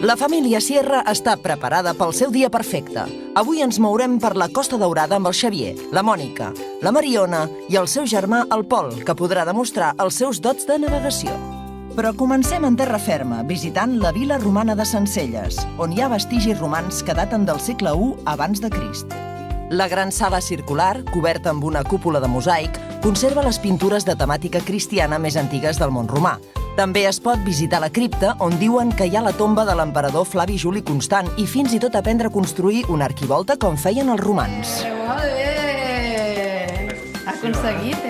La família Sierra està preparada pel seu dia perfecte. Avui ens mourem per la Costa Daurada amb el Xavier, la Mònica, la Mariona i el seu germà, el Pol, que podrà demostrar els seus dots de navegació. Però comencem en terra ferma, visitant la vila romana de Sencelles, on hi ha vestigis romans que daten del segle I abans de Crist. La gran sala circular, coberta amb una cúpula de mosaic, conserva les pintures de temàtica cristiana més antigues del món romà. També es pot visitar la cripta, on diuen que hi ha la tomba de l'emperador Flavi Juli Constant i fins i tot aprendre a construir una arquivolta com feien els romans. Molt bé! Aconseguit,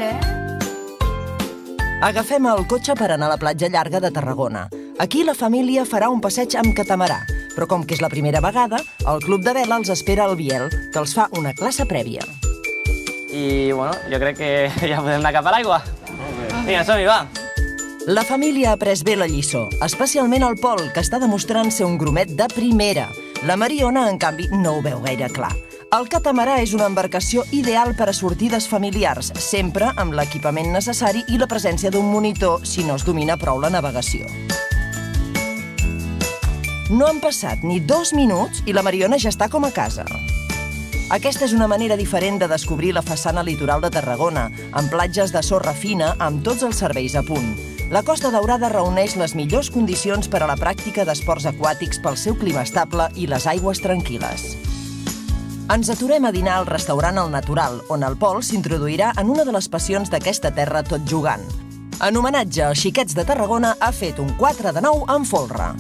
Agafem el cotxe per anar a la platja llarga de Tarragona. Aquí la família farà un passeig amb catamarà, però com que és la primera vegada, el club de vela els espera al Biel, que els fa una classe prèvia. I, bueno, jo crec que ja podem anar cap a l'aigua. Vinga, som-hi, va! La família ha après bé la lliçó, especialment el Pol, que està demostrant ser un gromet de primera. La Mariona, en canvi, no ho veu gaire clar. El catamarà és una embarcació ideal per a sortides familiars, sempre amb l'equipament necessari i la presència d'un monitor si no es domina prou la navegació. No han passat ni 2 minuts i la Mariona ja està com a casa. Aquesta és una manera diferent de descobrir la façana litoral de Tarragona, amb platges de sorra fina amb tots els serveis a punt. La Costa Daurada reuneix les millors condicions per a la pràctica d'esports aquàtics pel seu clima estable i les aigües tranquil·les. Ens aturem a dinar al restaurant El Natural, on el Pol s'introduirà en una de les passions d'aquesta terra tot jugant. En homenatge als xiquets de Tarragona, ha fet un 4 de 9 amb folre.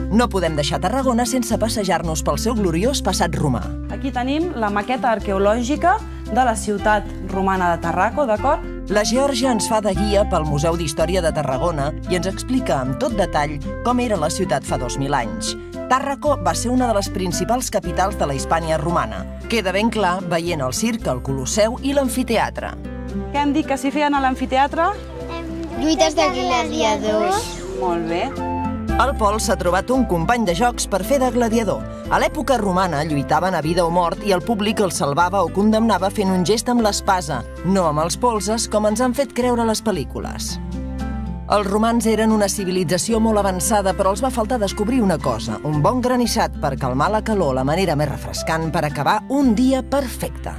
No podem deixar Tarragona sense passejar-nos pel seu gloriós passat romà. Aquí tenim la maqueta arqueològica de la ciutat romana de Tarraco, d'acord? La Geòrgia ens fa de guia pel Museu d'Història de Tarragona i ens explica amb tot detall com era la ciutat fa 2000 anys. Tàrraco va ser una de les principals capitals de la Hispània romana. Queda ben clar veient el circ, el Colosseu i l'amfiteatre. Què han dit que s'hi feien a l'amfiteatre? Lluites de gladiadors. Molt bé. El Pol s'ha trobat un company de jocs per fer de gladiador. A l'època romana lluitaven a vida o mort i el públic els salvava o condemnava fent un gest amb l'espasa, no amb els polzes com ens han fet creure les pel·lícules. Els romans eren una civilització molt avançada, però els va faltar descobrir una cosa, un bon granissat per calmar la calor, la manera més refrescant per acabar un dia perfecte.